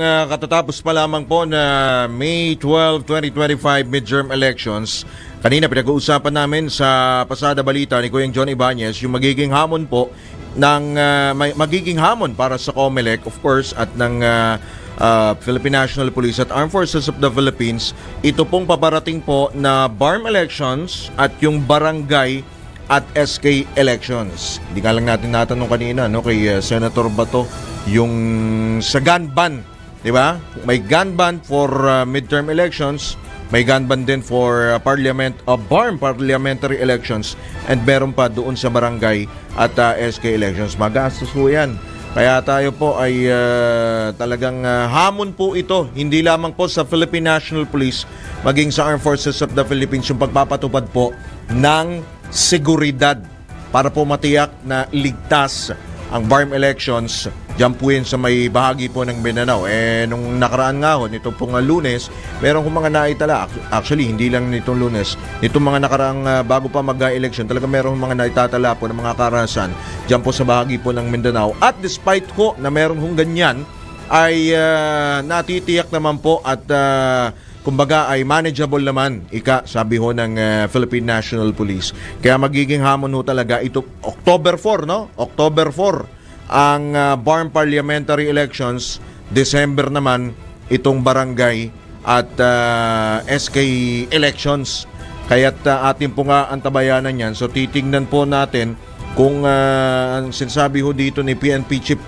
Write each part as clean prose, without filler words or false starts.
katatapos pa lamang po na May 12, 2025 midterm elections, kanina pinag-uusapan namin sa Pasada Balita ni Kuyang John Ibanez yung magiging hamon po ng magiging hamon para sa COMELEC, of course, at ng Philippine National Police at Armed Forces of the Philippines. Ito pong paparating po na BARM elections at yung barangay at SK elections. Hindi ka lang natin natanong kanina kay Senator Bato yung sa gun ban, di ba? May gun ban for midterm elections, may gun ban din for BARM parliamentary elections, and meron pa doon sa barangay at SK elections. Magastos po yan. Kaya tayo po ay talagang hamon po ito, hindi lamang po sa Philippine National Police, maging sa Armed Forces of the Philippines, yung pagpapatupad po ng seguridad para po matiyak na ligtas ang BARM elections. Diyan po yun sa may bahagi po ng Mindanao. Nung nakaraan nga ho, nitong pong Lunes, meron kong mga naitala. Actually, hindi lang nitong Lunes. Nitong mga nakaraang bago pa mag-election, talaga meron mga naitatala po ng mga karahasan diyan po sa bahagi po ng Mindanao. At despite ko na meron hong ganyan, ay natitiyak naman po at kumbaga ay manageable naman, sabi ho ng Philippine National Police. Kaya magiging hamon ho talaga ito October 4, no? October 4 ang BARM parliamentary elections, December naman itong barangay at SK elections. Kaya't atin po nga ang tabayanan yan. So titingnan po natin kung ang sinasabi ho dito ni PNP Chief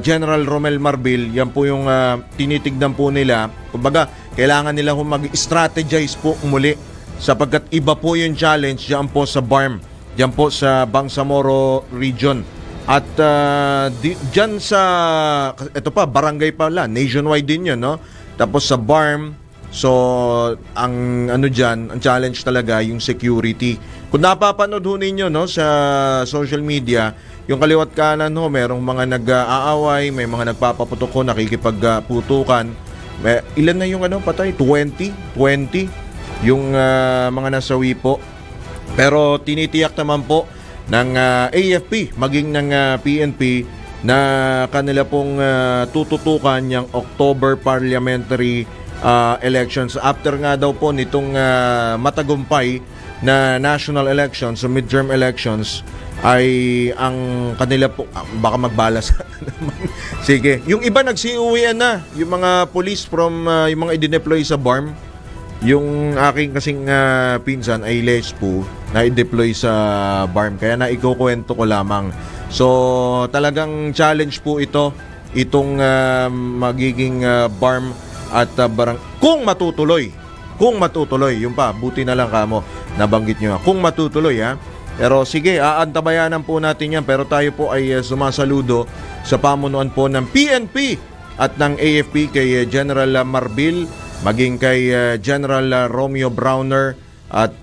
General Romel Marbil, yan po yung tinitignan po nila. Kumbaga, kailangan nila mag-strategize po muli sapagkat iba po yung challenge diyan po sa BARM, diyan po sa Bangsamoro region. At diyan sa, ito pa, barangay pala, nationwide din yun, no? Tapos sa BARM, so ang ang challenge talaga yung security. Kung napapanood ho ninyo sa social media, yung kaliwat kanan merong mga nag-aaway, may mga nagpapaputok nakikipagputukan. Ilan na yung patay? 20 yung mga nasawi po. Pero tinitiyak naman po ng AFP maging ng PNP na kanila pong tututukan yung October parliamentary elections. After nga daw po nitong matagumpay na national elections, so midterm elections, ay ang kanila po baka magbalas naman. Sige, yung iba nagsiuwian na, yung mga police from yung mga i-deploy sa BARM. Yung aking kasing pinsan ay lespo na i-deploy sa BARM, kaya na ikukwento ko lamang. So talagang challenge po itong magiging BARM at kung matutuloy, yung pa, buti na lang kamo nabanggit nyo, kung matutuloy Pero sige, aantabayanan po natin yan. Pero tayo po ay sumasaludo sa pamunuan po ng PNP at ng AFP kay General Marbil, maging kay General Romeo Browner at